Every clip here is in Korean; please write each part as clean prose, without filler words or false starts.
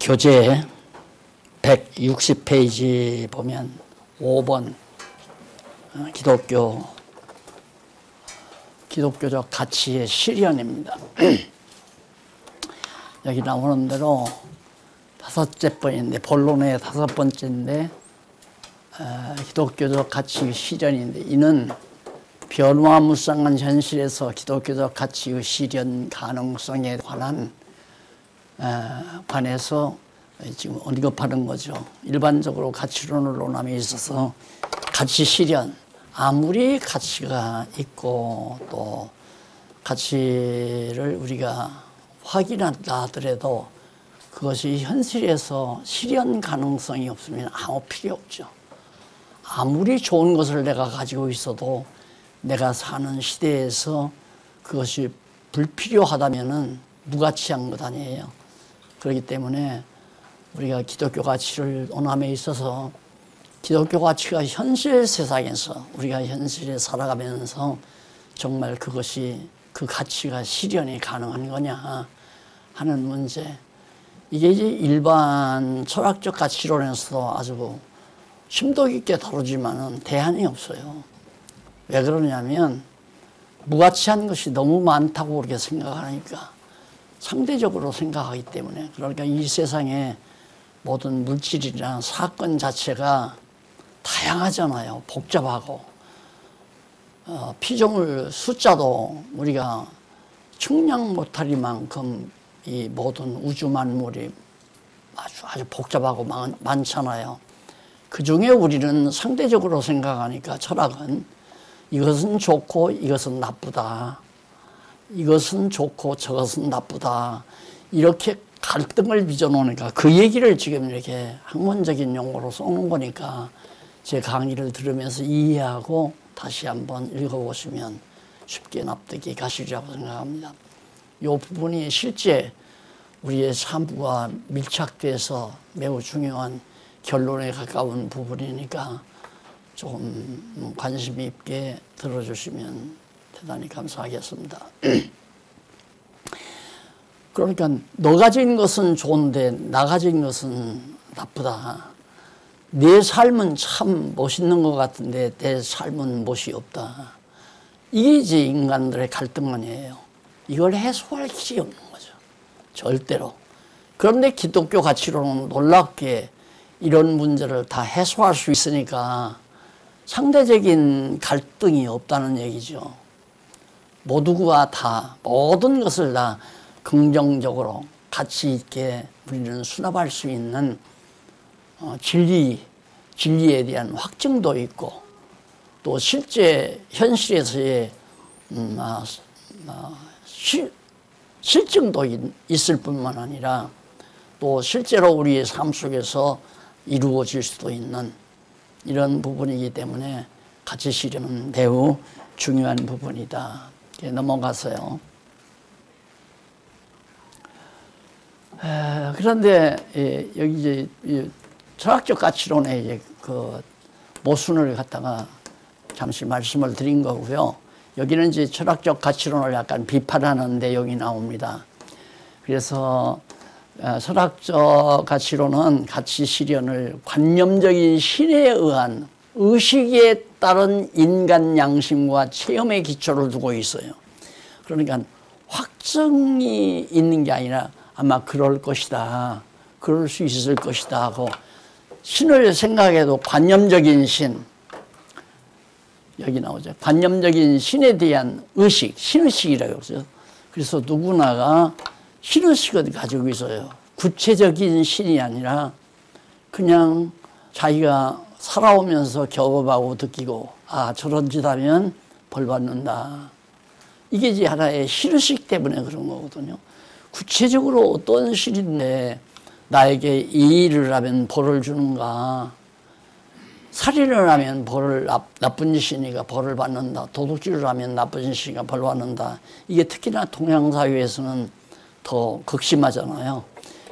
교재 160페이지 보면 5번 기독교적 가치의 실현입니다. 여기 나오는 대로 다섯째 번인데, 본론의 다섯 번째인데, 기독교적 가치의 실현인데, 이는 변화무쌍한 현실에서 기독교적 가치의 실현 가능성에 관해서 지금 언급하는 거죠. 일반적으로 가치론을 논함에 있어서 가치 실현, 아무리 가치가 있고 또 가치를 우리가 확인한다 하더라도 그것이 현실에서 실현 가능성이 없으면 아무 필요 없죠. 아무리 좋은 것을 내가 가지고 있어도 내가 사는 시대에서 그것이 불필요하다면은 무가치한 것 아니에요. 그렇기 때문에 우리가 기독교 가치를 논함에 있어서 기독교 가치가 현실 세상에서 우리가 현실에 살아가면서 정말 그것이 그 가치가 실현이 가능한 거냐 하는 문제, 이게 이제 일반 철학적 가치론에서도 아주 심도 깊게 다루지만은 대안이 없어요. 왜 그러냐면 무가치한 것이 너무 많다고 그렇게 생각하니까, 상대적으로 생각하기 때문에. 그러니까 이 세상에 모든 물질이나 사건 자체가 다양하잖아요. 복잡하고 피조물 숫자도 우리가 측량 못하리만큼 이 모든 우주 만물이 아주 복잡하고 많잖아요. 그 중에 우리는 상대적으로 생각하니까 철학은 이것은 좋고 이것은 나쁘다, 이것은 좋고 저것은 나쁘다, 이렇게 갈등을 빚어놓으니까 그 얘기를 지금 이렇게 학문적인 용어로 써놓은 거니까 제 강의를 들으면서 이해하고 다시 한번 읽어보시면 쉽게 납득이 가시리라고 생각합니다. 이 부분이 실제 우리의 삶과 밀착돼서 매우 중요한 결론에 가까운 부분이니까 조금 관심 있게 들어주시면 대단히 감사하겠습니다. 그러니까 너 가진 것은 좋은데 나 가진 것은 나쁘다. 내 삶은 참 멋있는 것 같은데 내 삶은 멋이 없다. 이게 이제 인간들의 갈등 아니에요. 이걸 해소할 길이 없는 거죠. 절대로. 그런데 기독교 가치로는 놀랍게 이런 문제를 다 해소할 수 있으니까 상대적인 갈등이 없다는 얘기죠. 모두가 다 모든 것을 다 긍정적으로 가치 있게 우리는 수납할 수 있는 진리에 대한 확증도 있고, 또 실제 현실에서의 실증도 있을 뿐만 아니라 또 실제로 우리의 삶 속에서 이루어질 수도 있는 이런 부분이기 때문에 가치 실현은 매우 중요한 부분이다. 넘어가서요. 그런데 여기 이제 철학적 가치론의 이제 그 모순을 갖다가 잠시 말씀을 드린 거고요. 여기는 이제 철학적 가치론을 약간 비판하는 내용이 나옵니다. 그래서 철학적 가치론은 가치 실현을 관념적인 신에 의한 의식에 따른 인간 양심과 체험의 기초를 두고 있어요. 그러니까 확증이 있는 게 아니라 아마 그럴 것이다, 그럴 수 있을 것이다 하고, 신을 생각해도 관념적인 신, 여기 나오죠. 관념적인 신에 대한 의식, 신의식이라고 그러죠. 그래서 누구나가 신의식을 가지고 있어요. 구체적인 신이 아니라 그냥 자기가 살아오면서 경험하고 느끼고, 아, 저런 짓 하면 벌 받는다. 이게 이제 하나의 신의식 때문에 그런 거거든요. 구체적으로 어떤 신인데 나에게 이 일을 하면 벌을 주는가, 살인을 하면 나쁜 짓이니까 벌을 받는다, 도둑질을 하면 나쁜 짓이니까 벌 받는다. 이게 특히나 동양사회에서는 더 극심하잖아요.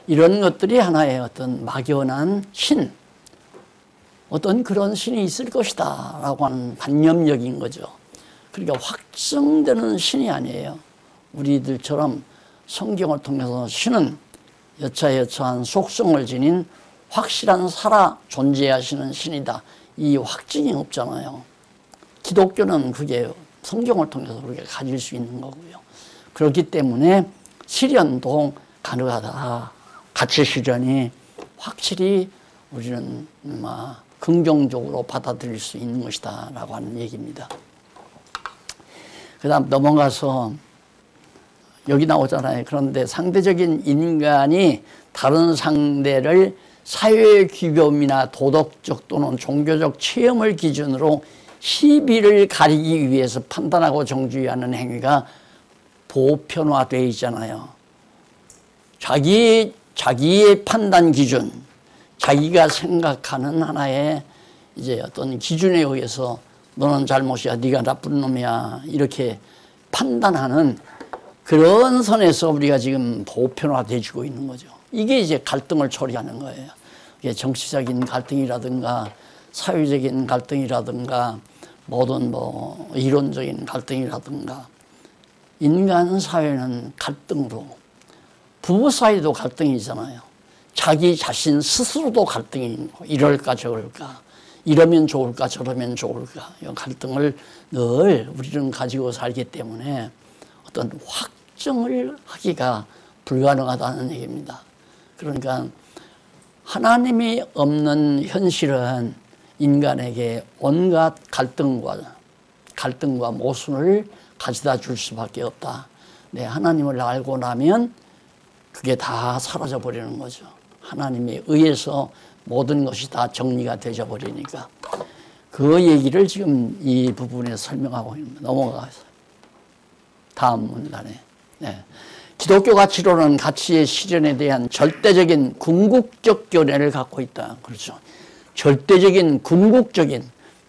이런 것들이 하나의 어떤 막연한 신, 어떤 그런 신이 있을 것이다 라고 하는 관념적인 거죠. 그러니까 확증되는 신이 아니에요. 우리들처럼 성경을 통해서 신은 여차여차한 속성을 지닌 확실한 살아 존재하시는 신이다. 이 확증이 없잖아요. 기독교는 그게 성경을 통해서 그렇게 가질 수 있는 거고요. 그렇기 때문에 시련도 가능하다. 가치 시련이 확실히 우리는 긍정적으로 받아들일 수 있는 것이다 라고 하는 얘기입니다. 그 다음 넘어가서 여기 나오잖아요. 그런데 상대적인 인간이 다른 상대를 사회의 규범이나 도덕적 또는 종교적 체험을 기준으로 시비를 가리기 위해서 판단하고 정죄하는 행위가 보편화되어 있잖아요. 자기의 판단 기준, 자기가 생각하는 하나의 이제 어떤 기준에 의해서 너는 잘못이야, 네가 나쁜 놈이야 이렇게 판단하는 그런 선에서 우리가 지금 보편화되어지고 있는 거죠. 이게 이제 갈등을 초래하는 거예요. 이게 정치적인 갈등이라든가 사회적인 갈등이라든가 모든 이론적인 갈등이라든가 인간 사회는 갈등으로 부부 사이도 갈등이잖아요. 자기 자신 스스로도 갈등이 이럴까 저럴까 이러면 좋을까 저러면 좋을까 이 갈등을 늘 우리는 가지고 살기 때문에 어떤 확정을 하기가 불가능하다는 얘기입니다. 그러니까 하나님이 없는 현실은 인간에게 온갖 갈등과 모순을 가져다 줄 수밖에 없다. 하나님을 알고 나면 그게 다 사라져 버리는 거죠. 하나님에 의해서 모든 것이 다 정리가 되져 버리니까 그 얘기를 지금 이 부분에 설명하고 있는 넘어가서 다음 문단에 기독교 가치로는 가치의 실현에 대한 절대적인 궁극적 견해를 갖고 있다. 그렇죠. 절대적인 궁극적인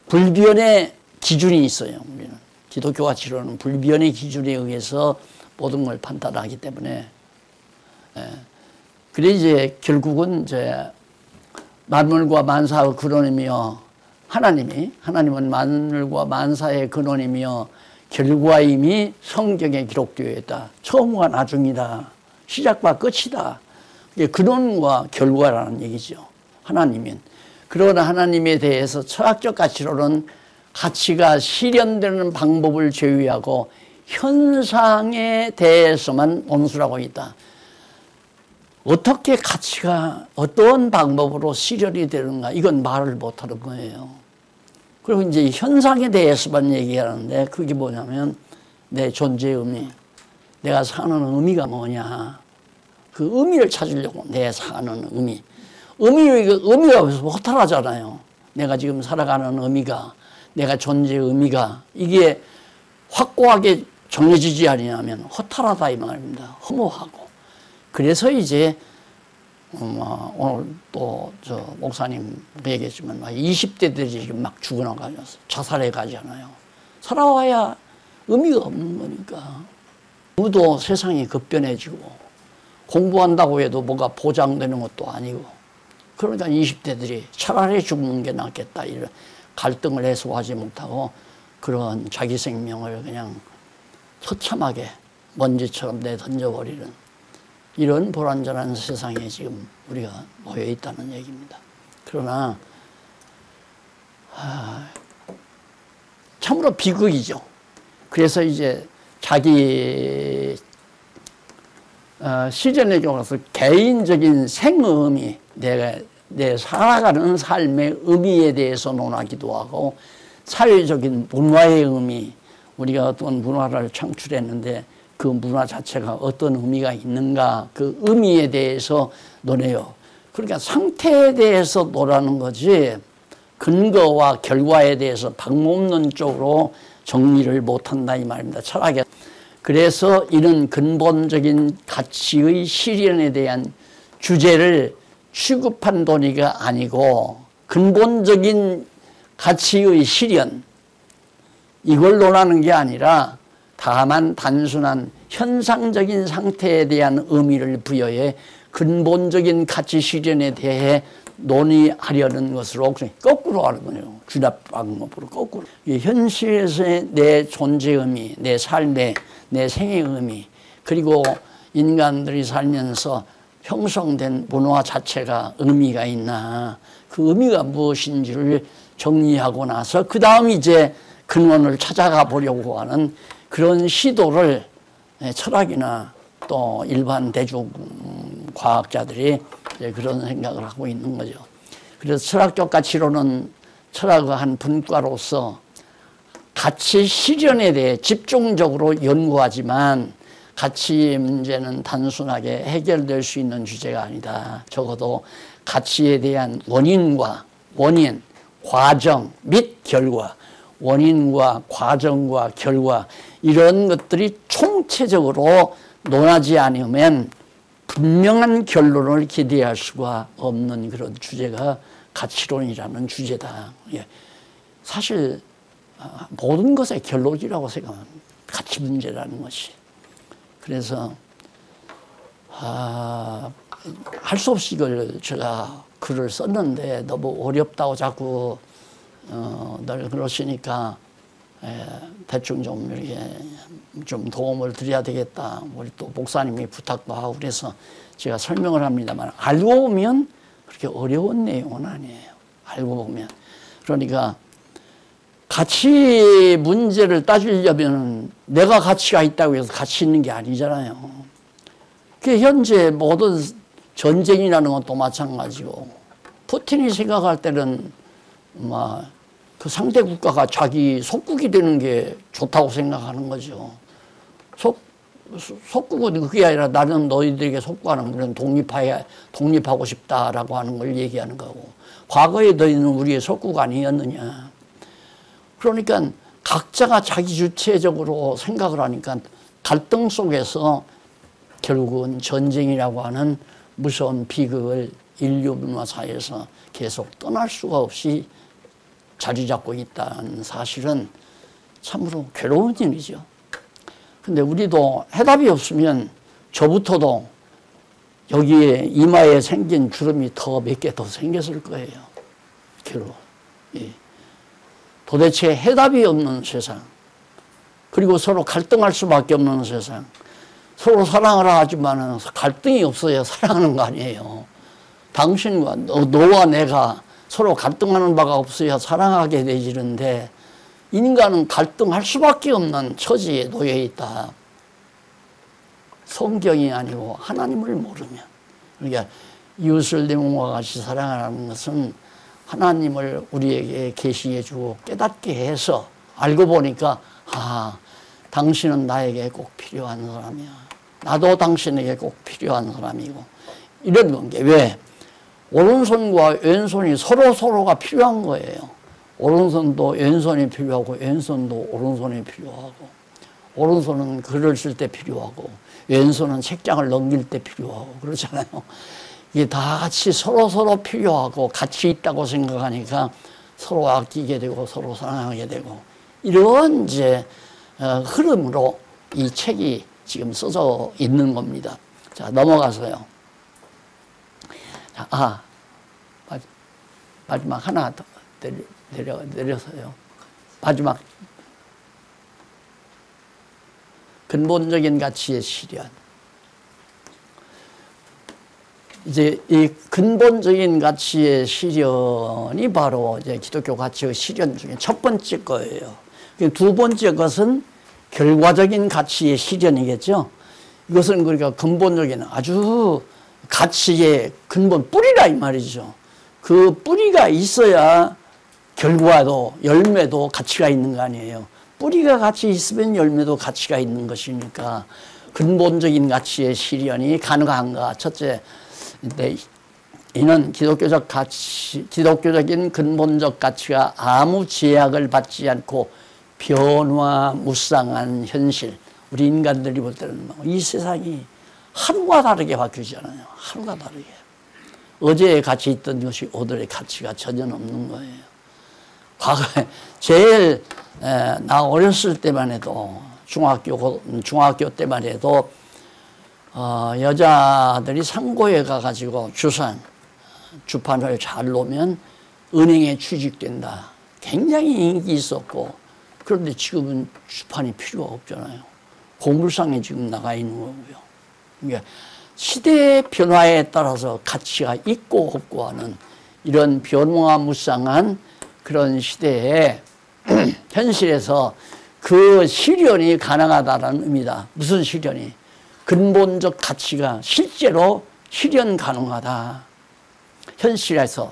불변의 기준이 있어요. 우리는 기독교 가치로는 불변의 기준에 의해서 모든 걸 판단하기 때문에 그래 이제 결국은 이제 만물과 만사의 근원이며 하나님은 만물과 만사의 근원이며 결과임이 성경에 기록되어 있다. 처음과 나중이다. 시작과 끝이다. 이게 근원과 결과라는 얘기죠. 하나님은. 그러나 하나님에 대해서 철학적 가치로는 가치가 실현되는 방법을 제외하고 현상에 대해서만 논술하고 있다. 어떻게 가치가 어떤 방법으로 실현이 되는가 이건 말을 못하는 거예요. 그리고 이제 현상에 대해서만 얘기하는데 그게 뭐냐면 내 존재의 의미, 내가 사는 의미가 뭐냐 그 의미를 찾으려고 내 사는 의미가 없어서 허탈하잖아요. 내가 지금 살아가는 의미가 내가 존재의 의미가 이게 확고하게 정해지지 않으면 허탈하다 이 말입니다. 허무하고. 그래서 이제 오늘 또 저 목사님 얘기했지만 20대들이 지금 막 죽어나가서 자살해 가잖아요. 살아와야 의미가 없는 거니까. 너무도 세상이 급변해지고 공부한다고 해도 뭐가 보장되는 것도 아니고 그러니까 20대들이 차라리 죽는 게 낫겠다 이런 갈등을 해소하지 못하고 그런 자기 생명을 그냥 처참하게 먼지처럼 내던져버리는 이런 불완전한 세상에 지금 우리가 모여 있다는 얘기입니다. 그러나 참으로 비극이죠. 그래서 이제 자기 실현의 경우서 개인적인 생의미, 내 살아가는 삶의 의미에 대해서 논하기도 하고 사회적인 문화의 의미, 우리가 어떤 문화를 창출했는데 그 문화 자체가 어떤 의미가 있는가 그 의미에 대해서 논해요. 그러니까 상태에 대해서 논하는 거지 근거와 결과에 대해서 방법론적으로 정리를 못한다 이 말입니다. 철학에. 그래서 이는 근본적인 가치의 실현에 대한 주제를 취급한 논의가 아니고 근본적인 가치의 실현 이걸 논하는 게 아니라 다만 단순한 현상적인 상태에 대한 의미를 부여해 근본적인 가치 실현에 대해 논의하려는 것으로 거꾸로 하는 거예요. 주납 방법으로 거꾸로. 현실에서의 내 존재의 의미, 내 삶의, 내 생의 의미 그리고 인간들이 살면서 형성된 문화 자체가 의미가 있나, 그 의미가 무엇인지를 정리하고 나서 그 다음 이제 근원을 찾아가 보려고 하는 그런 시도를 철학이나 또 일반 대중 과학자들이 그런 생각을 하고 있는 거죠. 그래서 철학적 가치론은 철학의 한 분과로서 가치 실현에 대해 집중적으로 연구하지만 가치 문제는 단순하게 해결될 수 있는 주제가 아니다. 적어도 가치에 대한 원인, 과정 및 결과, 원인과 과정과 결과 이런 것들이 총체적으로 논하지 않으면 분명한 결론을 기대할 수가 없는 그런 주제가 가치론이라는 주제다. 예. 사실 모든 것의 결론이라고 생각합니다. 가치 문제라는 것이. 그래서 할 수 없이 이걸 제가 글을 썼는데 너무 어렵다고 자꾸 늘 그러시니까 대충 좀 이렇게 좀 도움을 드려야 되겠다. 우리 또 목사님이 부탁도 하고 그래서 제가 설명을 합니다만 알고 보면 그렇게 어려운 내용은 아니에요. 알고 보면. 그러니까 가치 문제를 따지려면 내가 가치가 있다고 해서 가치 있는 게 아니잖아요. 그 현재 모든 전쟁이라는 것도 마찬가지고 푸틴이 생각할 때는 그 상대 국가가 자기 속국이 되는 게 좋다고 생각하는 거죠. 속국은 그게 아니라 나는 너희들에게 속국하는 그런 독립하고 싶다라고 하는 걸 얘기하는 거고 과거에 너희는 우리의 속국 아니었느냐. 그러니까 각자가 자기 주체적으로 생각을 하니까 갈등 속에서 결국은 전쟁이라고 하는 무서운 비극을 인류 문화사에서 계속 떠날 수가 없이 자리 잡고 있다는 사실은 참으로 괴로운 일이죠. 근데 우리도 해답이 없으면 저부터도 여기에 이마에 생긴 주름이 더 몇 개 더 생겼을 거예요. 괴로워. 예. 도대체 해답이 없는 세상, 그리고 서로 갈등할 수밖에 없는 세상, 서로 사랑을 하지만 갈등이 없어야 사랑하는 거 아니에요. 당신과 너와 내가 서로 갈등하는 바가 없어야 사랑하게 되지는데 인간은 갈등할 수밖에 없는 처지에 놓여 있다. 성경이 아니고 하나님을 모르면. 그러니까 이웃을 내 몸과 같이 사랑하는 것은 하나님을 우리에게 계시해 주고 깨닫게 해서 알고 보니까 당신은 나에게 꼭 필요한 사람이야. 나도 당신에게 꼭 필요한 사람이고 이런 관계. 왜? 오른손과 왼손이 서로가 필요한 거예요. 오른손도 왼손이 필요하고 왼손도 오른손이 필요하고 오른손은 글을 쓸 때 필요하고 왼손은 책장을 넘길 때 필요하고 그렇잖아요. 이게 다 같이 서로 필요하고 같이 있다고 생각하니까 서로 아끼게 되고 서로 사랑하게 되고 이런 이제 흐름으로 이 책이 지금 써져 있는 겁니다. 자, 넘어가서요. 자, 마지막 하나 더 내려서요. 마지막 근본적인 가치의 실현. 이제 이 근본적인 가치의 실현이 바로 이제 기독교 가치의 실현 중에 첫 번째 거예요. 두 번째 것은 결과적인 가치의 실현이겠죠. 이것은 그러니까 근본적인 아주 가치의 근본 뿌리라 이 말이죠. 그 뿌리가 있어야 결과도 열매도 가치가 있는 거 아니에요. 뿌리가 같이 있으면 열매도 가치가 있는 것이니까 근본적인 가치의 실현이 가능한가. 첫째, 이는 기독교적인 근본적 가치가 아무 제약을 받지 않고 변화무쌍한 현실. 우리 인간들이 볼 때는 이 세상이 하루가 다르게 바뀌잖아요. 하루가 다르게. 어제의 가치 있던 것이 오늘의 가치가 전혀 없는 거예요. 과거에 제일 나 어렸을 때만 해도 중학교 때만 해도 여자들이 상고에 가가지고 주판을 잘 놓으면 은행에 취직된다. 굉장히 인기 있었고 그런데 지금은 주판이 필요가 없잖아요. 고물상에 지금 나가 있는 거고요. 그러니까 시대의 변화에 따라서 가치가 있고 없고 하는 이런 변화무쌍한 그런 시대에 현실에서 그 실현이 가능하다는 의미다. 무슨 실현이? 근본적 가치가 실제로 실현 가능하다. 현실에서.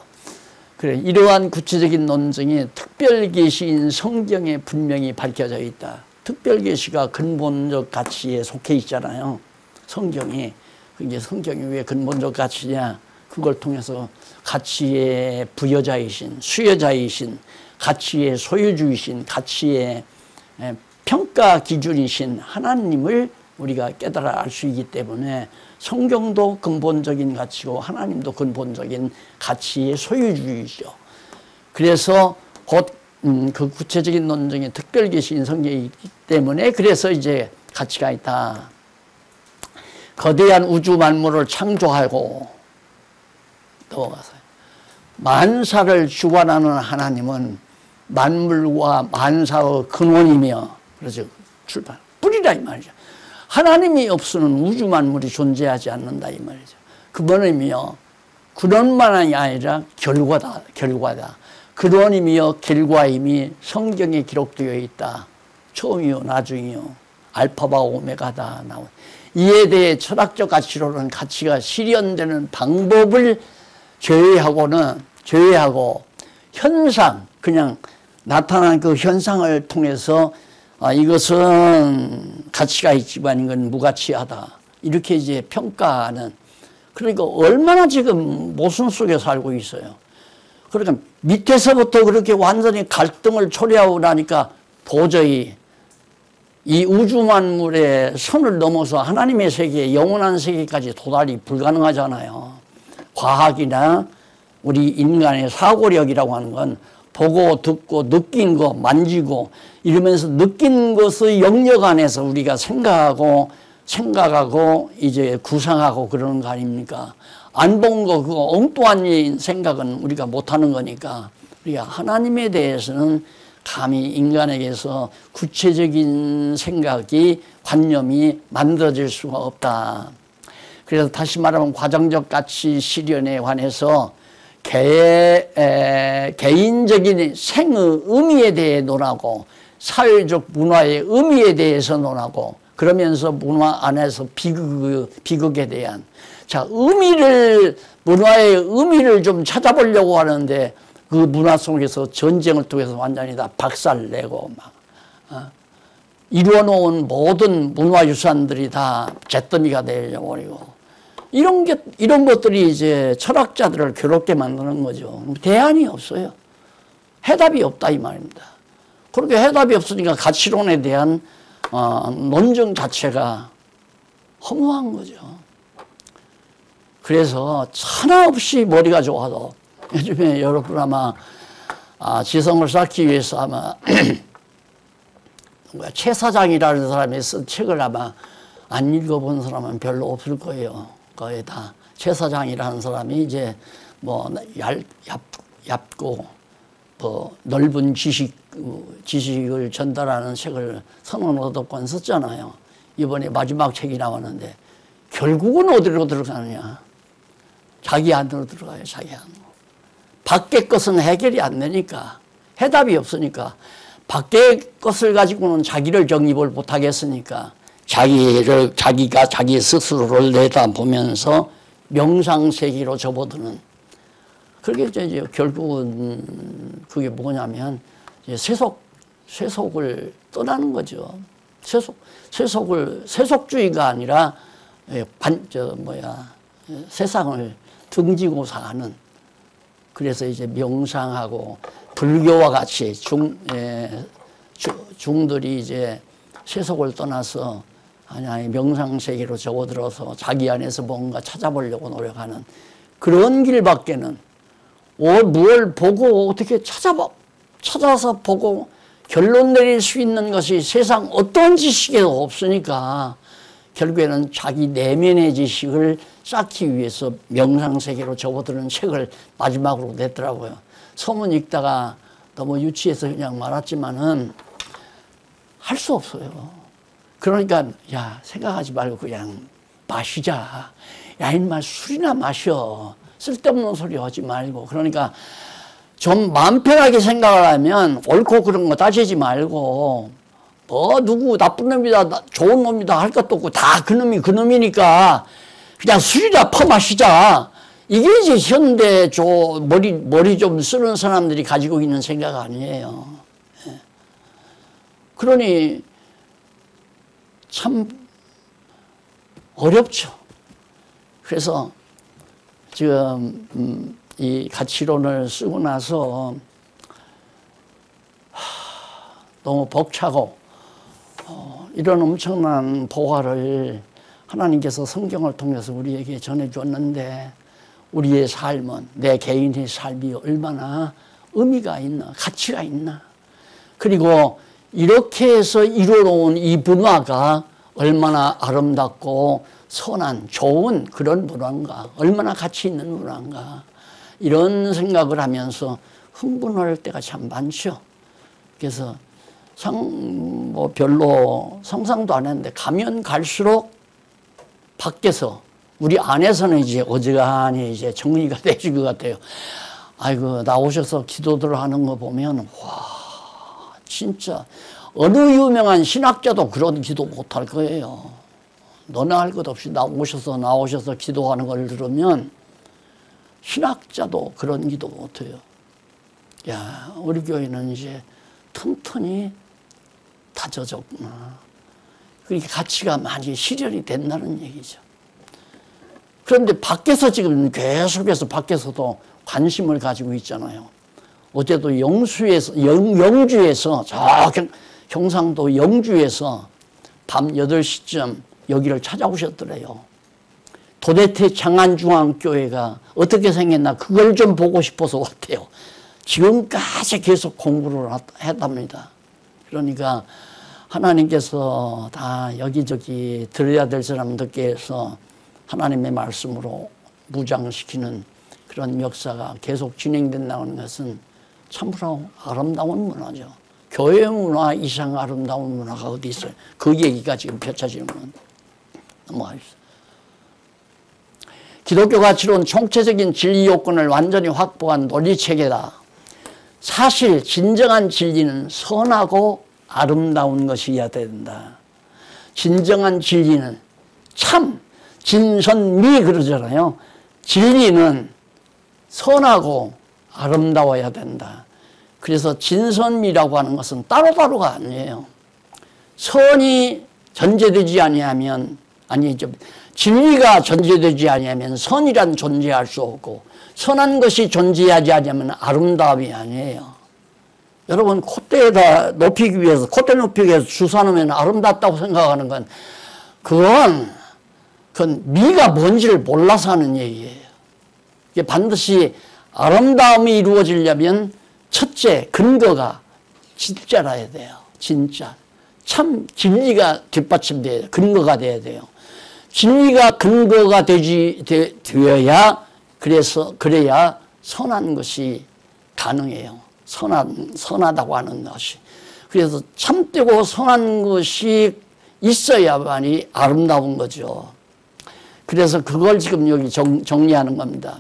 그래, 이러한 구체적인 논증이 특별계시인 성경에 분명히 밝혀져 있다. 특별계시가 근본적 가치에 속해 있잖아요. 성경이. 이게 성경이 왜 근본적 가치냐? 그걸 통해서 가치의 부여자이신, 수여자이신, 가치의 소유주이신, 가치의 평가 기준이신 하나님을 우리가 깨달아 알 수 있기 때문에 성경도 근본적인 가치고 하나님도 근본적인 가치의 소유주이죠. 그래서 곧 그 구체적인 논증이 특별계시인 성경이기 때문에 그래서 이제 가치가 있다. 거대한 우주 만물을 창조하고 넘어가서요. 만사를 주관하는 하나님은 만물과 만사의 근원이며, 그렇죠. 출발, 뿌리다 이 말이죠. 하나님이 없으면 우주 만물이 존재하지 않는다 이 말이죠. 근원이며 근원만이 아니라 결과다. 근원이며 결과임이 성경에 기록되어 있다. 처음이요 나중이요 알파와 오메가다 나온. 이에 대해 철학적 가치로는 가치가 실현되는 방법을 제외하고 현상, 그냥 나타난 그 현상을 통해서 이것은 가치가 있지만 이건 무가치하다. 이렇게 이제 평가하는. 그러니까 얼마나 지금 모순 속에 살고 있어요. 그러니까 밑에서부터 그렇게 완전히 갈등을 초래하고 나니까 도저히 이 우주 만물의 선을 넘어서 하나님의 세계, 영원한 세계까지 도달이 불가능하잖아요. 과학이나 우리 인간의 사고력이라고 하는 건 보고 듣고 느낀 거 만지고 이러면서 느낀 것의 영역 안에서 우리가 생각하고 이제 구상하고 그러는 거 아닙니까? 안 본 거 그거 엉뚱한 생각은 우리가 못하는 거니까 우리가 하나님에 대해서는 감히 인간에게서 구체적인 생각이 관념이 만들어질 수가 없다. 그래서 다시 말하면 과정적 가치 실현에 관해서 개인적인 생의 의미에 대해 논하고 사회적 문화의 의미에 대해서 논하고 그러면서 문화 안에서 비극에 대한 문화의 의미를 좀 찾아보려고 하는데 그 문화 속에서 전쟁을 통해서 완전히 다 박살내고 막 이루어놓은 모든 문화유산들이 다 잿더미가 되어버리고 이런 것들이 이제 철학자들을 괴롭게 만드는 거죠. 대안이 없어요. 해답이 없다 이 말입니다. 그렇게 해답이 없으니까 가치론에 대한 논증 자체가 허무한 거죠. 그래서 하나 없이 머리가 좋아도 요즘에 여러분 아마 지성을 쌓기 위해서 아마 최 사장이라는 사람이 쓴 책을 아마 안 읽어본 사람은 별로 없을 거예요. 거의 다 최 사장이라는 사람이 이제 뭐 얇고 뭐 넓은 지식을 전달하는 책을 선언 5권 썼잖아요. 이번에 마지막 책이 나왔는데 결국은 어디로 들어가느냐? 자기 안으로 들어가요. 자기 안으로. 밖의 것은 해결이 안 되니까 해답이 없으니까 밖의 것을 가지고는 자기를 정립을 못 하겠으니까 자기가 자기 스스로를 내다보면서 명상세계로 접어드는. 그게 이제 결국은 그게 뭐냐면 이제 세속을 떠나는 거죠. 세속주의가 아니라 세상을 등지고 사는. 그래서 이제 명상하고 불교와 같이 중들이 이제 세속을 떠나서 명상세계로 접어들어서 자기 안에서 뭔가 찾아보려고 노력하는 그런 길밖에는 뭘 보고 어떻게 찾아서 보고 결론 내릴 수 있는 것이 세상 어떤 지식에도 없으니까 결국에는 자기 내면의 지식을 쌓기 위해서 명상세계로 접어드는 책을 마지막으로 냈더라고요. 소문 읽다가 너무 유치해서 그냥 말았지만은 할 수 없어요. 그러니까 생각하지 말고 그냥 마시자. 야, 인마 술이나 마셔. 쓸데없는 소리 하지 말고. 그러니까 좀 마음 편하게 생각을 하면 옳고 그런 거 따지지 말고 뭐 누구 나쁜 놈이다 좋은 놈이다 할 것도 없고 다 그놈이 그놈이니까 그냥 술이나 퍼마시자. 이게 이제 현대 머리 좀 쓰는 사람들이 가지고 있는 생각 아니에요. 그러니 참 어렵죠. 그래서 지금 이 가치론을 쓰고 나서 너무 벅차고 이런 엄청난 보화를 하나님께서 성경을 통해서 우리에게 전해줬는데 우리의 삶은 내 개인의 삶이 얼마나 의미가 있나 가치가 있나 그리고 이렇게 해서 이루어놓은 이 문화가 얼마나 아름답고 선한 좋은 그런 문화인가 얼마나 가치 있는 문화인가 이런 생각을 하면서 흥분할 때가 참 많죠. 그래서 별로 상상도 안 했는데 가면 갈수록 밖에서 우리 안에서는 이제 어지간히 이제 정리가 되실 것 같아요. 아이고 나오셔서 기도들 하는 거 보면 와 진짜 어느 유명한 신학자도 그런 기도 못할 거예요. 너나 할 것 없이 나오셔서 기도하는 걸 들으면 신학자도 그런 기도 못해요. 야 우리 교회는 이제 튼튼히 다져졌구나. 그렇게 가치가 많이 실현이 된다는 얘기죠. 그런데 밖에서 지금 계속해서 밖에서도 관심을 가지고 있잖아요. 어제도 영주에서 저 경상도 영주에서 밤 8시쯤 여기를 찾아오셨더래요. 도대체 장안중앙교회가 어떻게 생겼나 그걸 좀 보고 싶어서 왔대요. 지금까지 계속 공부를 했답니다. 그러니까 하나님께서 다 여기저기 들어야 될 사람들께서 하나님의 말씀으로 무장시키는 그런 역사가 계속 진행된다는 것은 참으로 아름다운 문화죠. 교회 문화 이상 아름다운 문화가 어디 있어요. 그 얘기가 지금 펼쳐지면 넘어가겠습니다. 기독교 가치론 총체적인 진리 요건을 완전히 확보한 논리체계다. 사실 진정한 진리는 선하고 아름다운 것이어야 된다. 진정한 진리는 참 진선미 그러잖아요. 진리는 선하고 아름다워야 된다. 그래서 진선미라고 하는 것은 따로따로가 아니에요. 선이 전제되지 아니하면 진리가 전제되지 아니하면 선이란 존재할 수 없고 선한 것이 존재하지 않으면 아름다움이 아니에요. 여러분 콧대에다 높이기 위해서 콧대 높이기 위해서 주사 놓으면 아름답다고 생각하는 건 그건 미가 뭔지를 몰라서 하는 얘기예요. 이게 반드시 아름다움이 이루어지려면 첫째 근거가 진짜라야 돼요. 진짜. 참 진리가 뒷받침돼야 돼요. 근거가 돼야 돼요. 진리가 근거가 되어야 그래야 선한 것이 가능해요. 선하다고 하는 것이. 그래서 참되고 선한 것이 있어야만이 아름다운 거죠. 그래서 그걸 지금 여기 정리하는 겁니다.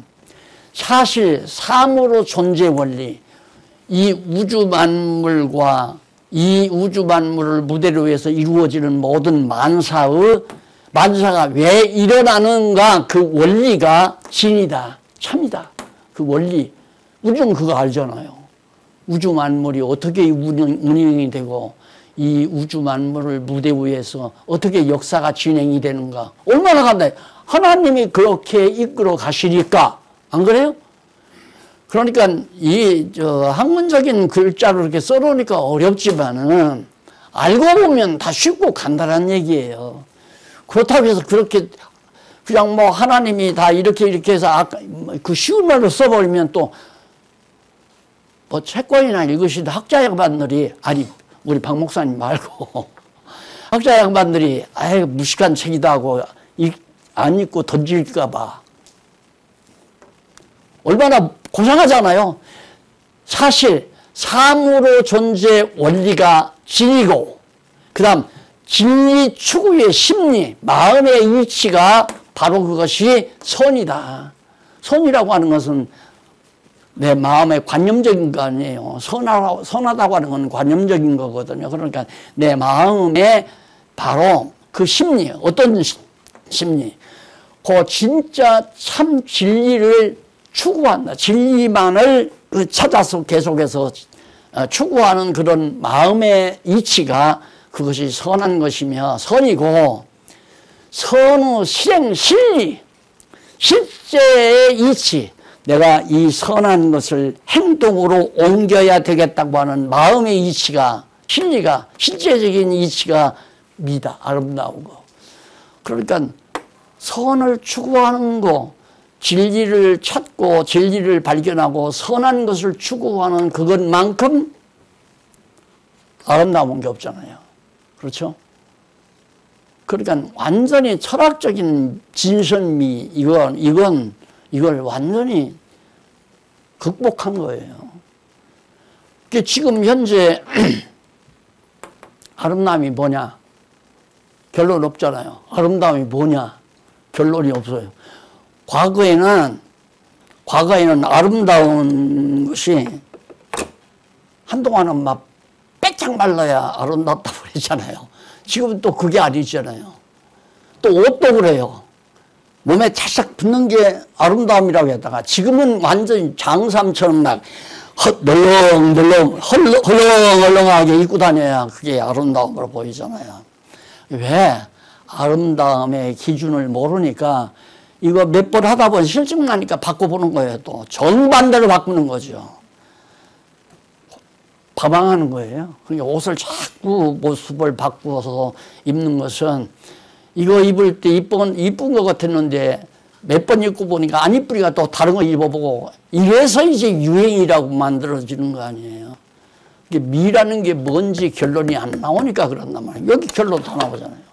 사실 삶으로 존재 원리, 이 우주 만물과 이 우주 만물을 무대로 해서 이루어지는 모든 만사가 왜 일어나는가 그 원리가 진이다. 참이다. 그 원리. 우주는 그거 알잖아요. 우주 만물이 어떻게 운영이 되고 이 우주 만물을 무대 위에서 어떻게 역사가 진행이 되는가. 얼마나 간단해. 하나님이 그렇게 이끌어 가시니까. 안 그래요? 그러니까 학문적인 글자로 이렇게 써놓으니까 어렵지만은 알고 보면 다 쉽고 간단한 얘기예요. 그렇다고 해서 그렇게 그냥 뭐 하나님이 다 이렇게 해서 아까 그 쉬운 말로 써버리면 또 뭐 책권이나 읽으시던 학자 양반들이 아니 우리 박 목사님 말고 학자 양반들이 아이 무식한 책이다 하고 안 읽고 던질까 봐 얼마나 고생하잖아요. 사실 삶으로 존재 원리가 진이고 그 다음 진리 추구의 심리 마음의 이치가 바로 그것이 선이다. 선이라고 하는 것은 내 마음의 관념적인 거 아니에요. 선하다고 하는 건 관념적인 거거든요. 그러니까 내 마음에 바로 그 심리, 어떤 심리, 그 진짜 참 진리를 추구한다. 진리만을 찾아서 계속해서 추구하는 그런 마음의 이치가 그것이 선한 것이며 선이고, 선의 실행, 실리, 실제의 이치, 내가 이 선한 것을 행동으로 옮겨야 되겠다고 하는 마음의 이치가, 실리가, 실제적인 이치가 미다, 아름다운 거. 그러니까 선을 추구하는 거, 진리를 찾고 진리를 발견하고 선한 것을 추구하는 그것만큼 아름다운 게 없잖아요. 그렇죠? 그러니까 완전히 철학적인 진선미, 이걸 완전히 극복한 거예요. 지금 현재 아름다움이 뭐냐? 결론 없잖아요. 아름다움이 뭐냐? 결론이 없어요. 과거에는 아름다운 것이 한동안은 막 빼짝 말라야 아름답다고 그랬잖아요. 지금은 또 그게 아니잖아요. 또 옷도 그래요. 몸에 찰싹 붙는 게 아름다움이라고 했다가 지금은 완전히 장삼처럼 막 헐렁헐렁하게 입고 다녀야 그게 아름다움으로 보이잖아요. 왜? 아름다움의 기준을 모르니까 이거 몇 번 하다 보면 실증나니까 바꿔보는 거예요. 또 정반대로 바꾸는 거죠. 방황하는 거예요. 그러니까 옷을 자꾸 모습을 바꾸어서 입는 것은 이거 입을 때 이쁜 것 같았는데 몇 번 입고 보니까 안 이쁘니까 또 다른 거 입어보고 이래서 이제 유행이라고 만들어지는 거 아니에요. 이게 미라는 게 뭔지 결론이 안 나오니까 그런단 말이에요. 여기 결론 다 나오잖아요.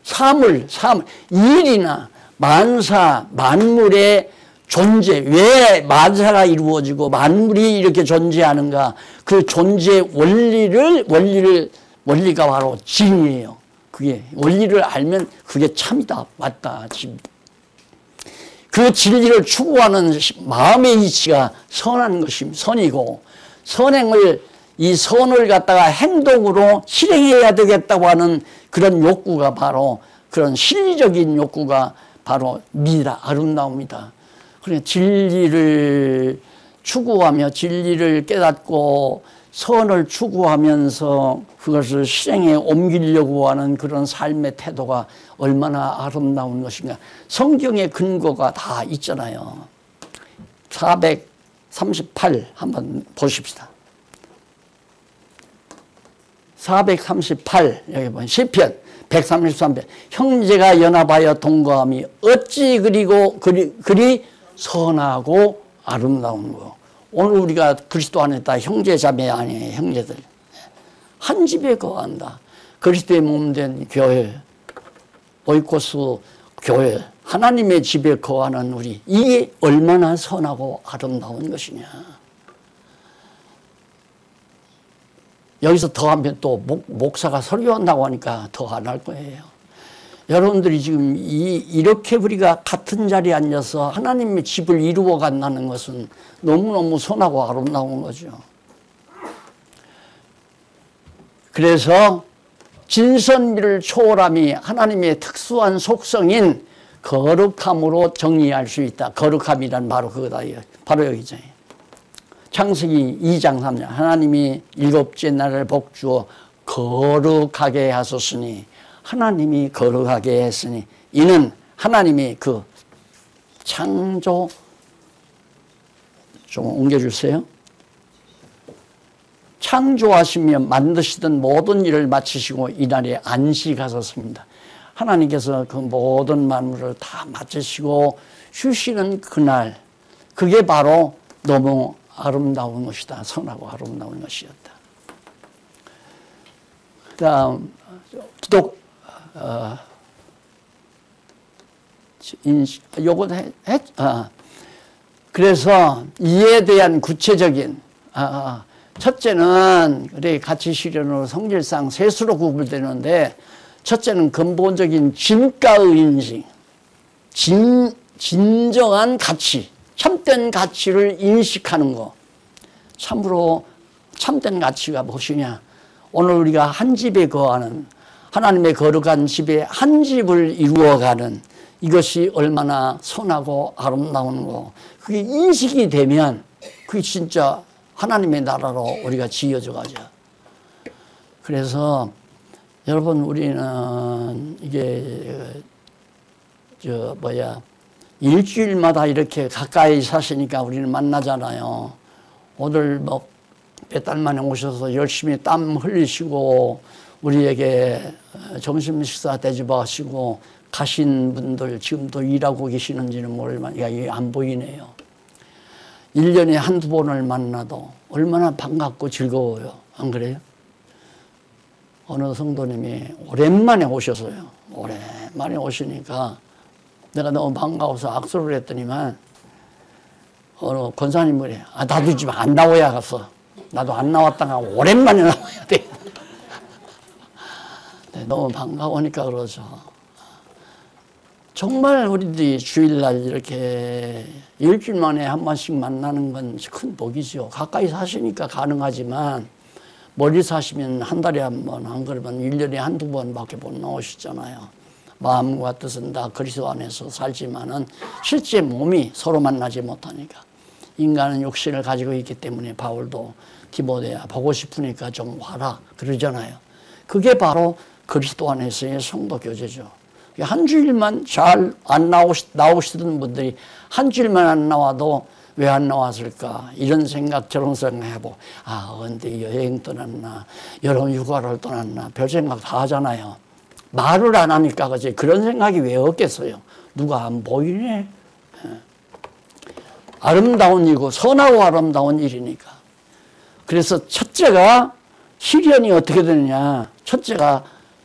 사물, 일이나 만사, 만물의 존재, 왜 만사가 이루어지고 만물이 이렇게 존재하는가, 그 존재의 원리가 바로 진이에요. 그게 원리를 알면 그게 참이다, 맞다, 진. 그 진리를 추구하는 마음의 이치가 선한 것이 선이고, 이 선을 갖다가 행동으로 실행해야 되겠다고 하는 그런 욕구가 바로, 그런 실리적인 욕구가 바로 미다, 아름다움이다. 그러니까 진리를 추구하며 진리를 깨닫고 선을 추구하면서 그것을 실행에 옮기려고 하는 그런 삶의 태도가 얼마나 아름다운 것인가. 성경의 근거가 다 있잖아요. 438 한번 보십시다. 438 여기 보면 시편 133편 형제가 연합하여 동거함이 어찌 그리 선하고 아름다운 거. 오늘 우리가 그리스도 안에 다 형제 자매 아니에요. 형제들 한 집에 거한다. 그리스도의 몸된 교회, 오이코스 교회, 하나님의 집에 거하는 우리, 이게 얼마나 선하고 아름다운 것이냐. 여기서 더하면 또 목사가 설교한다고 하니까 더 안 할 거예요. 여러분들이 지금 이렇게 우리가 같은 자리에 앉아서 하나님의 집을 이루어 간다는 것은 너무너무 선하고 아름다운 거죠. 그래서 진선미를 초월함이 하나님의 특수한 속성인 거룩함으로 정리할 수 있다. 거룩함이란 바로 그거다. 바로 여기죠. 창세기 2장 3절 하나님이 일곱째 날을 복주어 거룩하게 하셨으니, 하나님이 거룩하게 했으니 이는 하나님이 그 창조, 좀 옮겨주세요. 창조하시며 만드시던 모든 일을 마치시고 이날에 안식하셨습니다. 하나님께서 그 모든 만물을 다 마치시고 쉬시는 그날, 그게 바로 너무 아름다운 것이다. 선하고 아름다운 것이었다. 그 다음 요건 그래서 이에 대한 구체적인 첫째는 그래 가치 실현으로 성질상 셋으로 구분되는데 첫째는 근본적인 진가의 인식, 진정한 가치, 참된 가치를 인식하는 것. 참으로 참된 가치가 무엇이냐? 오늘 우리가 한 집에 거하는, 하나님의 거룩한 집에 한 집을 이루어가는 이것이 얼마나 선하고 아름다운 거. 그게 인식이 되면 그게 진짜 하나님의 나라로 우리가 지어져 가죠. 그래서 여러분, 우리는 이게 일주일마다 이렇게 가까이 사시니까 우리는 만나잖아요. 오늘 뭐 몇 달 만에 오셔서 열심히 땀 흘리시고 우리에게 점심 식사 대접하시고 가신 분들 지금도 일하고 계시는지는 모르지만 이게 안 보이네요. 1년에 한두 번을 만나도 얼마나 반갑고 즐거워요. 안 그래요? 어느 성도님이 오랜만에 오셔서요. 오랜만에 오시니까 내가 너무 반가워서 악수를 했더니만 어느 권사님이 그래. 나도 지금 안 나와야 갔어. 나도 안 나왔다가 오랜만에 나와야 돼. 네, 너무 반가우니까 그러죠. 정말 우리들이 주일날 이렇게 일주일 만에 한 번씩 만나는 건 큰 복이죠. 가까이 사시니까 가능하지만 멀리 사시면 한 달에 한 번, 안 그러면 1년에 한두 번밖에 못 나오시잖아요. 마음과 뜻은 다 그리스도 안에서 살지만은 실제 몸이 서로 만나지 못하니까. 인간은 욕심을 가지고 있기 때문에 바울도 디모데야 보고 싶으니까 좀 와라 그러잖아요. 그게 바로 그리스도 안에서의 성도 교제죠. 한 주일만 잘 안 나오시던 분들이 한 주일만 안 나와도 왜 안 나왔을까 이런 생각 저런 생각 해보고 언제 여행 떠났나 여름 휴가를 떠났나 별 생각 다 하잖아요. 말을 안 하니까 그지 그런 생각이 왜 없겠어요. 누가 안 보이네. 아름다운 일이고 선하고 아름다운 일이니까. 그래서 첫째가 실현이 어떻게 되느냐. 첫째가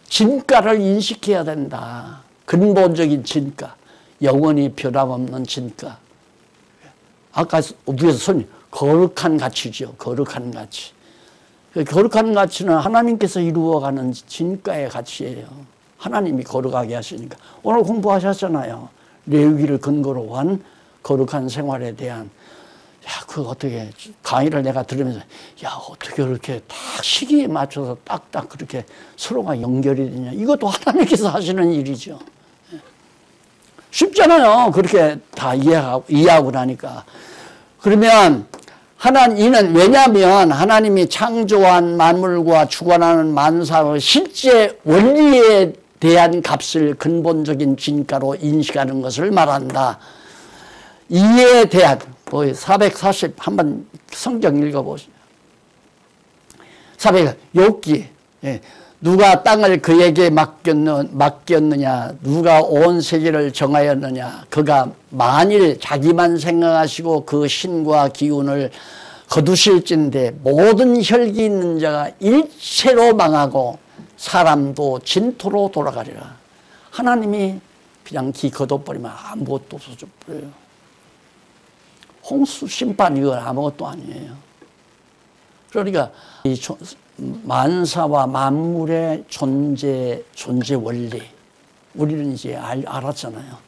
진가를 인식해야 된다. 근본적인 진가. 영원히 변함없는 진가. 아까 위에서 손이 거룩한 가치죠. 거룩한 가치. 거룩한 가치는 하나님께서 이루어가는 진가의 가치예요. 하나님이 거룩하게 하시니까. 오늘 공부하셨잖아요. 레위기를 근거로 한 거룩한 생활에 대한 그거 어떻게 강의를 내가 들으면서 어떻게 그렇게 딱 시기에 맞춰서 딱딱 그렇게 서로가 연결이 되냐. 이것도 하나님께서 하시는 일이죠. 쉽잖아요. 그렇게 다 이해하고 나니까. 그러면 이는 왜냐하면 하나님이 창조한 만물과 주관하는 만사의 실제 원리에 대한 값을 근본적인 진가로 인식하는 것을 말한다. 이에 대한 440 한번 성경 읽어보시죠. 400 욥기 누가 땅을 그에게 맡겼느냐 누가 온 세계를 정하였느냐 그가 만일 자기만 생각하시고 그 신과 기운을 거두실진데 모든 혈기 있는 자가 일체로 망하고 사람도 진토로 돌아가리라. 하나님이 그냥 기 거둬버리면 아무것도 없어져 버려요. 홍수 심판 이건 아무것도 아니에요. 그러니까 이 만사와 만물의 존재 원리 우리는 이제 알았잖아요.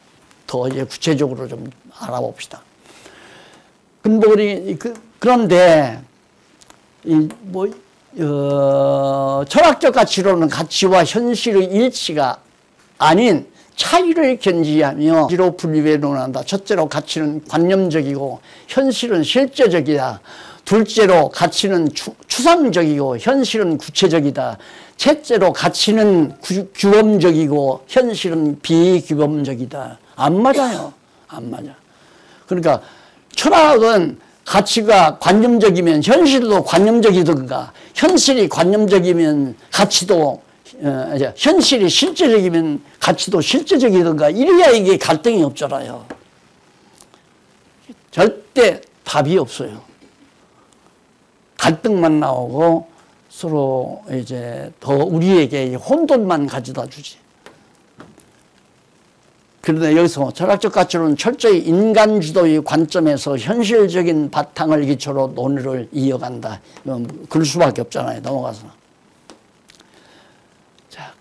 더 이제 구체적으로 좀 알아봅시다. 근데 그런데 철학적 가치로는 가치와 현실의 일치가 아닌 차이를 견지하며 가치로 분류해 논한다. 첫째로 가치는 관념적이고 현실은 실제적이다. 둘째로 가치는 추상적이고 현실은 구체적이다. 셋째로 가치는 규범적이고 현실은 비규범적이다. 안 맞아요. 안 맞아. 그러니까 철학은 가치가 관념적이면 현실도 관념적이든가 현실이 관념적이면 가치도 현실이 실제적이면 가치도 실제적이든가 이래야 이게 갈등이 없잖아요. 절대 답이 없어요. 갈등만 나오고 서로 이제 더 우리에게 혼돈만 가져다 주지. 그런데 여기서 철학적 가치로는 철저히 인간주도의 관점에서 현실적인 바탕을 기초로 논의를 이어간다. 그럴 수밖에 없잖아요. 넘어가서. 자,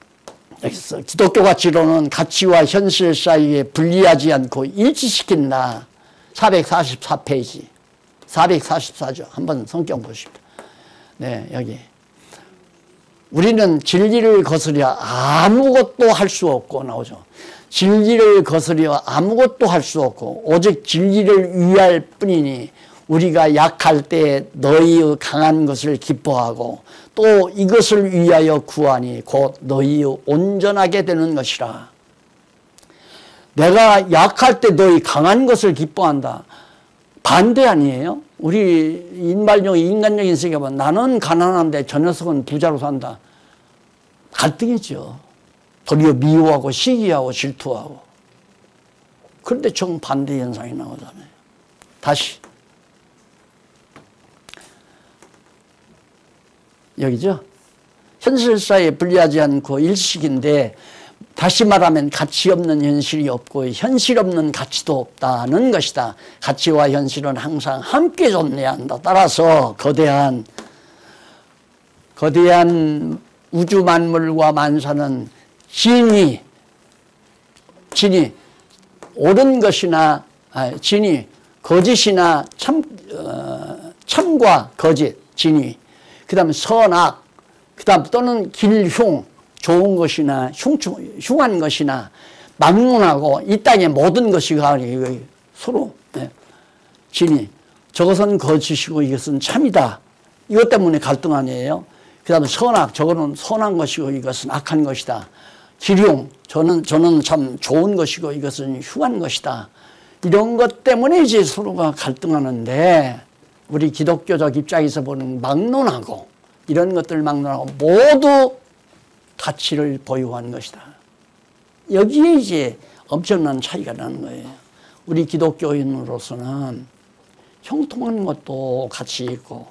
여기서 기독교 가치로는 가치와 현실 사이에 분리하지 않고 일치시킨다. 444페이지. 444죠. 한번 성경 보십시오. 네, 여기. 우리는 진리를 거스려 아무것도 할 수 없고 나오죠. 진리를 거스려 아무것도 할 수 없고 오직 진리를 위할 뿐이니 우리가 약할 때 너희의 강한 것을 기뻐하고 또 이것을 위하여 구하니 곧 너희의 온전하게 되는 것이라. 내가 약할 때 너희 강한 것을 기뻐한다. 반대 아니에요? 우리 인간적인 세계에 보면 나는 가난한데 저 녀석은 부자로 산다. 갈등이죠. 도리어 미워하고 시기하고 질투하고. 그런데 정반대 현상이 나오잖아요. 다시. 여기죠. 현실사에 분리하지 않고 일식인데 다시 말하면 가치 없는 현실이 없고 현실 없는 가치도 없다는 것이다. 가치와 현실은 항상 함께 존재해야 한다. 따라서 거대한 우주 만물과 만사는 진이 옳은 것이나 진이 거짓이나 참과 거짓 진이 그 다음에 선악 그 다음 또는 길흉 좋은 것이나 흉한 것이나 막론하고 이 땅의 모든 것이 서로 진이 저것은 거짓이고 이것은 참이다. 이것 때문에 갈등 아니에요. 그 다음에 선악 저거는 선한 것이고 이것은 악한 것이다. 기륭 저는 참 좋은 것이고 이것은 흉한 것이다. 이런 것 때문에 이제 서로가 갈등하는데 우리 기독교적 입장에서 보는 막론하고 이런 것들 막론하고 모두 가치를 보유한 것이다. 여기에 이제 엄청난 차이가 나는 거예요. 우리 기독교인으로서는 형통한 것도 가치 있고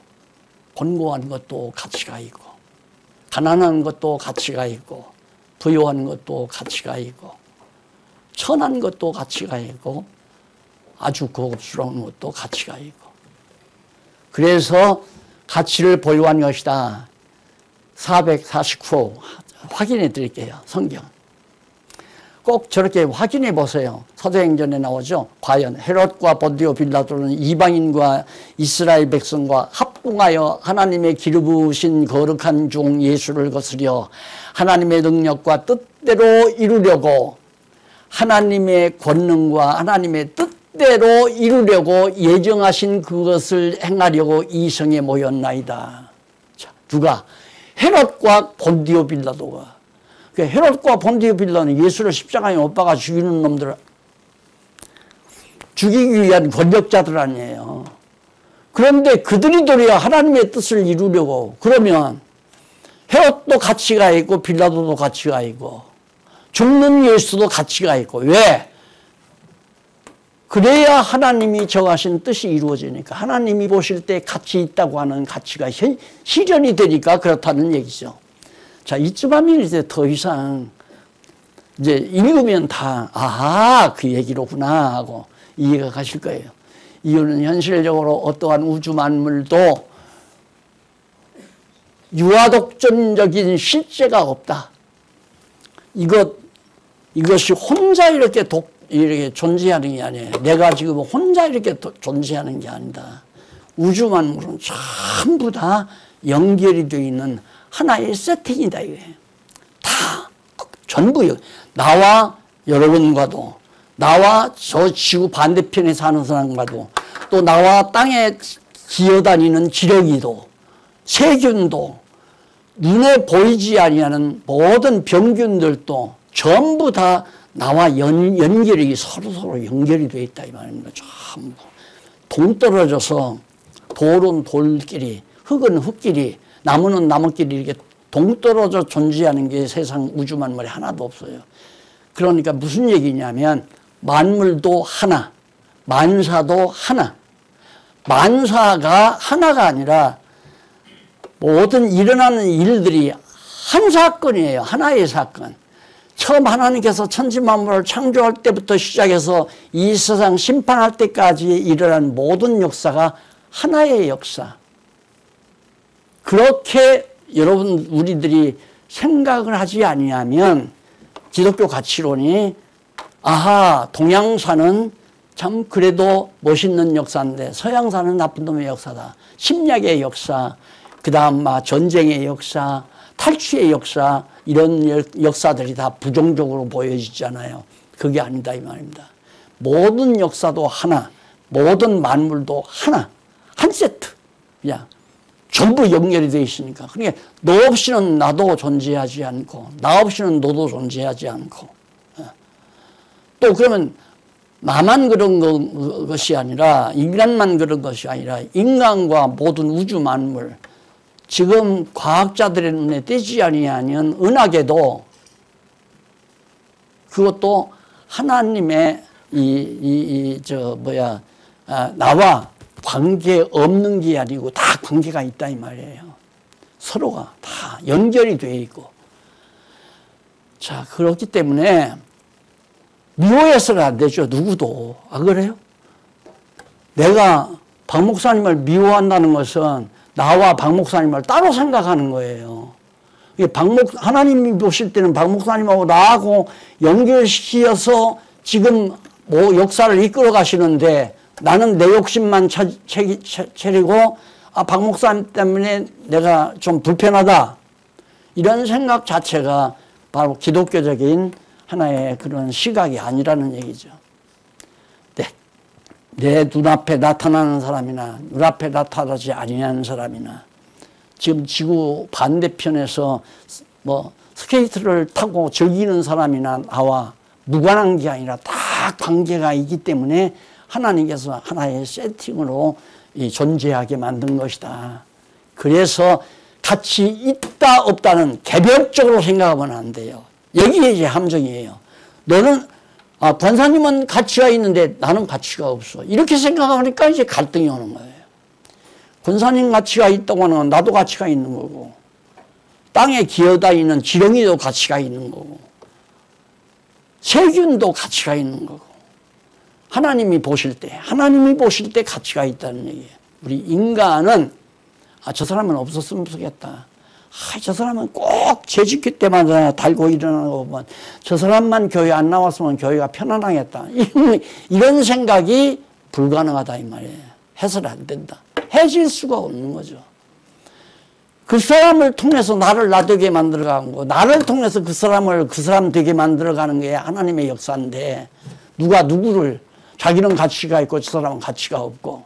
권고한 것도 가치가 있고 가난한 것도 가치가 있고 부유한 것도 가치가 있고 천한 것도 가치가 있고 아주 고급스러운 것도 가치가 있고 그래서 가치를 보유한 것이다. 449호 확인해 드릴게요. 성경. 꼭 저렇게 확인해 보세요. 사도행전에 나오죠. 과연 헤롯과 본디오 빌라도는 이방인과 이스라엘 백성과 합공하여 하나님의 기르부신 거룩한 종 예수를 거스려 하나님의 능력과 뜻대로 이루려고 하나님의 권능과 하나님의 뜻대로 이루려고 예정하신 그것을 행하려고 이 성에 모였나이다. 자, 누가? 헤롯과 본디오 빌라도가. 헤롯과 본디오 빌라도는 예수를 십자가에 못 박아 죽이는 놈들, 죽이기 위한 권력자들 아니에요. 그런데 그들이 도리어 하나님의 뜻을 이루려고 그러면 헤롯도 가치가 있고 빌라도도 가치가 있고 죽는 예수도 가치가 있고 왜? 그래야 하나님이 정하신 뜻이 이루어지니까 하나님이 보실 때 가치 있다고 하는 가치가 실현이 되니까 그렇다는 얘기죠. 자, 이쯤 하면 이제 더 이상 이제 읽으면 다 그 얘기로구나 하고 이해가 가실 거예요. 이유는 현실적으로 어떠한 우주 만물도 유아독존적인 실제가 없다. 이것이 혼자 이렇게 존재하는 게 아니에요. 내가 지금 혼자 이렇게 존재하는 게 아니다. 우주 만물은 전부 다 연결이 되어 있는 하나의 세팅이다 이거예요. 다 전부 나와 여러분과도 나와 저 지구 반대편에 사는 사람과도 또 나와 땅에 기어다니는 기러기도 세균도 눈에 보이지 아니하는 모든 병균들도 전부 다 나와 연결이 서로 연결이 되어 있다 이 말입니다. 전부 동떨어져서 돌은 돌끼리 흙은 흙끼리 나무는 나무끼리 이렇게 동떨어져 존재하는 게 세상 우주 만물에 하나도 없어요. 그러니까 무슨 얘기냐면 만물도 하나, 만사도 하나. 만사가 하나가 아니라 모든 일어나는 일들이 한 사건이에요. 하나의 사건. 처음 하나님께서 천지만물을 창조할 때부터 시작해서 이 세상 심판할 때까지 일어난 모든 역사가 하나의 역사. 그렇게 여러분 우리들이 생각을 하지 아니하면 기독교 가치론이 아하, 동양사는 참 그래도 멋있는 역사인데 서양사는 나쁜 놈의 역사다. 침략의 역사, 그 다음 전쟁의 역사, 탈취의 역사, 이런 역사들이 다 부정적으로 보여지잖아요. 그게 아니다 이 말입니다. 모든 역사도 하나, 모든 만물도 하나, 한 세트. 그냥 전부 연결이 되어 있으니까. 그러니까 너 없이는 나도 존재하지 않고 나 없이는 너도 존재하지 않고 또 그러면 나만 그런 것이 아니라 인간만 그런 것이 아니라 인간과 모든 우주 만물 지금 과학자들의 눈에 띄지 아니하는 은하계도 그것도 하나님의 나와 관계 없는 게 아니고 다 관계가 있다 이 말이에요. 서로가 다 연결이 되어 있고. 자, 그렇기 때문에 미워해서는 안 되죠. 누구도. 아, 그래요? 내가 박 목사님을 미워한다는 것은 나와 박 목사님을 따로 생각하는 거예요. 하나님이 보실 때는 박 목사님하고 나하고 연결시켜서 지금 역사를 이끌어 가시는데 나는 내 욕심만 차리고 박 목사님 때문에 내가 좀 불편하다. 이런 생각 자체가 바로 기독교적인 하나의 그런 시각이 아니라는 얘기죠. 내 눈앞에 나타나는 사람이나 눈앞에 나타나지 아니하는 사람이나 지금 지구 반대편에서 스케이트를 타고 즐기는 사람이나 나와 무관한 게 아니라 다 관계가 있기 때문에 하나님께서 하나의 세팅으로 존재하게 만든 것이다. 그래서 같이 있다 없다는 개별적으로 생각하면 안 돼요. 여기에 이제 함정이에요. 너는 권사님은 가치가 있는데 나는 가치가 없어. 이렇게 생각하니까 이제 갈등이 오는 거예요. 권사님 가치가 있다고 하는 건 나도 가치가 있는 거고 땅에 기어다니는 지렁이도 가치가 있는 거고 세균도 가치가 있는 거고 하나님이 보실 때 가치가 있다는 얘기예요. 우리 인간은 저 사람은 없었으면 좋겠다. 저 사람은 꼭 재직기 때마다 달고 일어나는 거 보면 저 사람만 교회 안 나왔으면 교회가 편안하겠다. 이런 생각이 불가능하다 이 말이에요. 해서는 안 된다. 해질 수가 없는 거죠. 그 사람을 통해서 나를 나 되게 만들어가고 나를 통해서 그 사람을 그 사람 되게 만들어가는 게 하나님의 역사인데 누가 누구를 자기는 가치가 있고 저 사람은 가치가 없고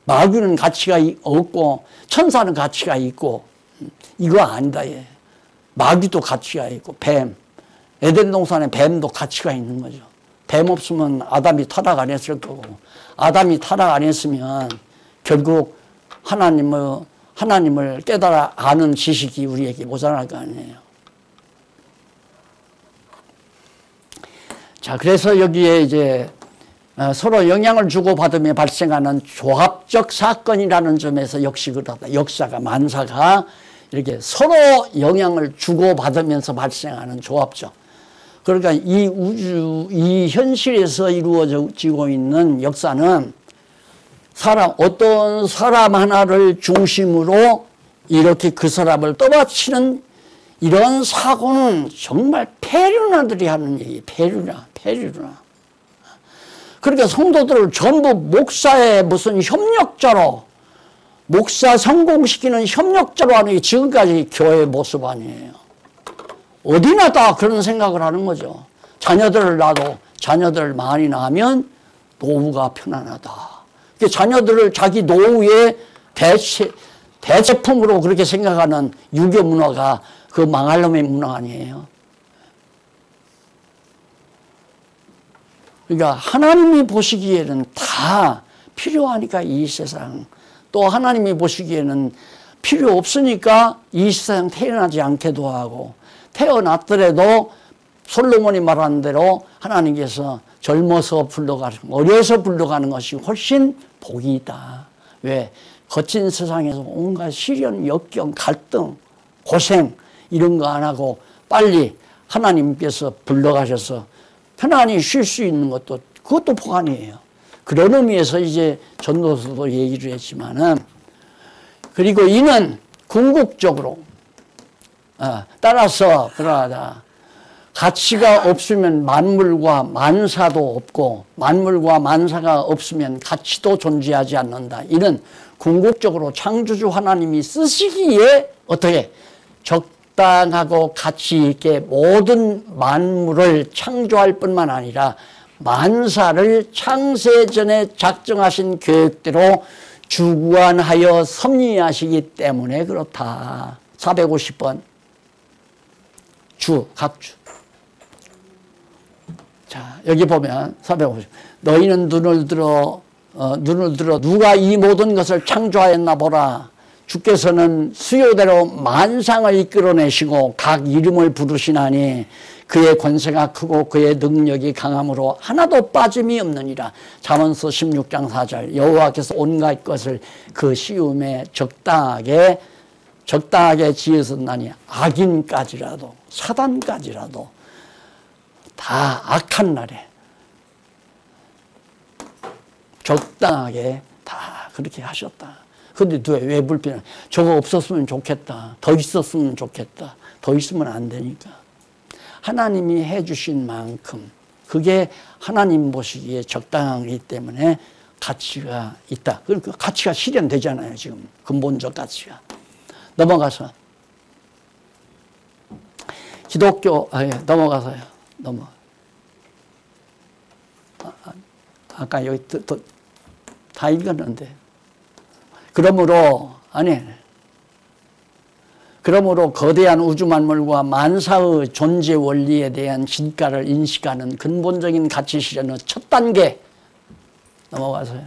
마귀는 가치가 없고 천사는 가치가 있고 이거 아니다. 얘. 마귀도 가치가 있고 뱀 에덴 동산에 뱀도 가치가 있는 거죠. 뱀 없으면 아담이 타락 안 했을 거고 아담이 타락 안 했으면 결국 하나님을 깨달아 아는 지식이 우리에게 모자랄 거 아니에요. 자, 그래서 여기에 이제 서로 영향을 주고받으며 발생하는 조합적 사건이라는 점에서 역시 그렇다. 역사가 만사가 이렇게 서로 영향을 주고받으면서 발생하는 조합적. 그러니까 이 우주, 이 현실에서 이루어지고 있는 역사는 어떤 사람 하나를 중심으로 이렇게 그 사람을 떠받치는 이런 사고는 정말 페류나들이 하는 얘기예요. 페류나. 그러니까 성도들을 전부 목사의 무슨 협력자로, 목사 성공시키는 협력자로 하는 게 지금까지 교회의 모습 아니에요. 어디나 다 그런 생각을 하는 거죠. 자녀들을 낳아도 자녀들을 많이 낳으면 노후가 편안하다. 자녀들을 자기 노후의 대체품으로 그렇게 생각하는 유교 문화가 그 망할 놈의 문화 아니에요. 그러니까 하나님이 보시기에는 다 필요하니까 이 세상, 또 하나님이 보시기에는 필요 없으니까 이 세상 태어나지 않게도 하고, 태어났더라도 솔로몬이 말하는 대로 하나님께서 젊어서 불러가는, 어려서 불러가는 것이 훨씬 복이 있다. 왜? 거친 세상에서 온갖 시련, 역경, 갈등, 고생 이런 거 안 하고 빨리 하나님께서 불러가셔서 편안히 쉴 수 있는 것도, 그것도 복 아니에요. 그런 의미에서 이제 전도서도 얘기를 했지만은, 그리고 이는 궁극적으로 따라서 그러하다. 가치가 없으면 만물과 만사도 없고 만물과 만사가 없으면 가치도 존재하지 않는다. 이는 궁극적으로 창조주 하나님이 쓰시기에 어떻게 적당하고 가치 있게 모든 만물을 창조할 뿐만 아니라 만사를 창세전에 작정하신 계획대로 주관하여 섭리하시기 때문에 그렇다. 450번 각주. 자, 여기 보면 450. 너희는 눈을 들어 누가 이 모든 것을 창조하였나 보라. 주께서는 수요대로 만상을 이끌어내시고 각 이름을 부르시나니 그의 권세가 크고 그의 능력이 강함으로 하나도 빠짐이 없느니라. 잠언서 16장 4절. 여호와께서 온갖 것을 그 시음에 적당하게 지으셨나니 악인까지라도 사단까지라도 다 악한 날에 적당하게 다 그렇게 하셨다. 근데 왜 불편해? 저거 없었으면 좋겠다. 더 있었으면 좋겠다. 더 있으면 안 되니까. 하나님이 해주신 만큼 그게 하나님 보시기에 적당하기 때문에 가치가 있다. 그러니까 가치가 실현되잖아요. 지금 근본적 가치가. 넘어가서 기독교 넘어가서요. 아까 여기 다 읽었는데. 그러므로 거대한 우주 만물과 만사의 존재 원리에 대한 진가를 인식하는 근본적인 가치 실현의 첫 단계 넘어가서요.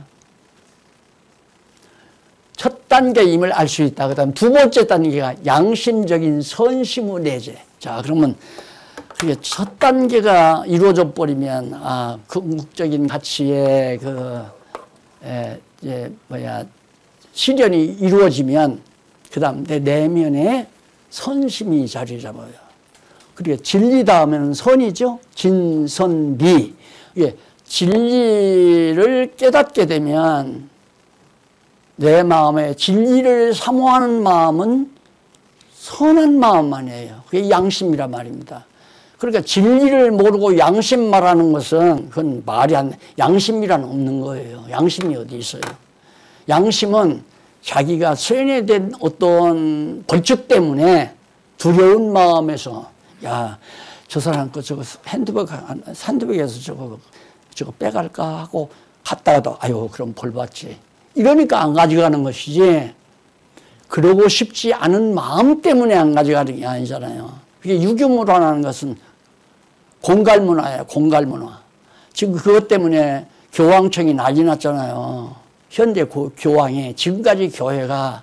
첫 단계임을 알 수 있다. 그다음 두 번째 단계가 양심적인 선심의 내재. 자, 그러면 그게 첫 단계가 이루어져 버리면 궁극적인 가치의 실현이 이루어지면 그다음 내 내면에 선심이 자리 잡아요. 그리고 진리 다음에는 선이죠. 진선미. 진리를 깨닫게 되면 내 마음에 진리를 사모하는 마음은 선한 마음만이에요. 그게 양심이란 말입니다. 그러니까 진리를 모르고 양심 말하는 것은 그건 양심이란 없는 거예요. 양심이 어디 있어요? 양심은 자기가 세뇌된 어떤 벌칙 때문에 두려운 마음에서 저 사람 거 저거 핸드백에서 저거 빼갈까 하고 갔다가도 그럼 벌 받지. 이러니까 안 가져가는 것이지 그러고 싶지 않은 마음 때문에 안 가져가는 게 아니잖아요. 그게 유교문화라는 것은 공갈문화예요. 공갈문화. 지금 그것 때문에 교황청이 난리 났잖아요. 현대 교황이 지금까지 교회가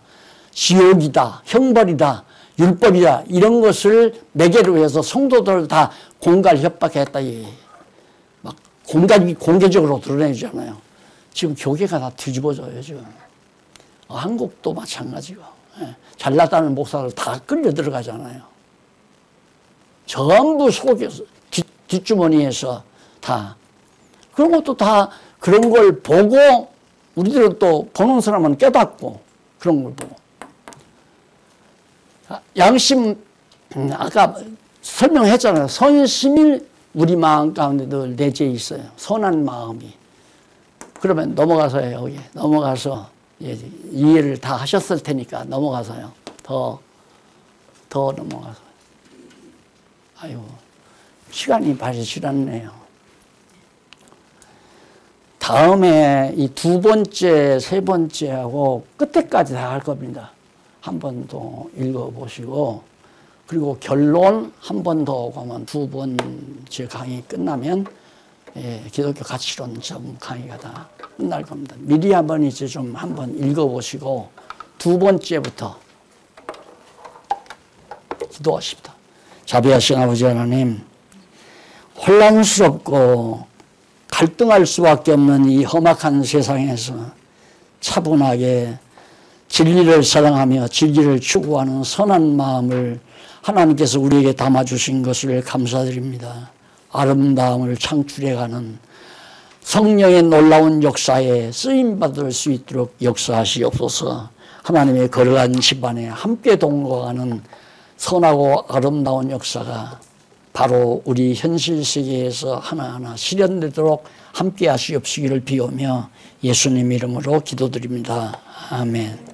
지옥이다, 형벌이다, 율법이다 이런 것을 매개로 해서 성도들 다 공갈 협박했다. 막 공개적으로 드러내주잖아요. 지금 교계가 다 뒤집어져요. 지금 한국도 마찬가지고 잘났다는 목사들 다 끌려 들어가잖아요. 전부 속에서 뒷주머니에서 다 그런 것도 다 그런 걸 보고 우리들은 또 보는 사람은 깨닫고 그런 걸 보고 양심 아까 설명했잖아요. 선심이 우리 마음 가운데 늘 내재해 있어요. 선한 마음이. 그러면 넘어가서요. 여기 넘어가서 이해를 다 하셨을 테니까 넘어가서요. 더 넘어가서. 시간이 많이 지났네요. 다음에 이 두 번째, 세 번째하고 끝에까지 다 할 겁니다. 한 번 더 읽어보시고 그리고 결론 한 번 더 가면 두 번째 강의 끝나면 기독교 가치론 점 강의가 다 끝날 겁니다. 미리 한번 이제 좀 한번 읽어보시고 두 번째부터 기도하십니다. 자비하신 아버지 하나님, 혼란스럽고 갈등할 수밖에 없는 이 험악한 세상에서 차분하게 진리를 사랑하며 진리를 추구하는 선한 마음을 하나님께서 우리에게 담아주신 것을 감사드립니다. 아름다움을 창출해가는 성령의 놀라운 역사에 쓰임받을 수 있도록 역사하시옵소서. 하나님의 거룩한 집안에 함께 동거하는 선하고 아름다운 역사가 바로 우리 현실 세계에서 하나하나 실현되도록 함께 하시옵시기를 비우며 예수님 이름으로 기도드립니다. 아멘.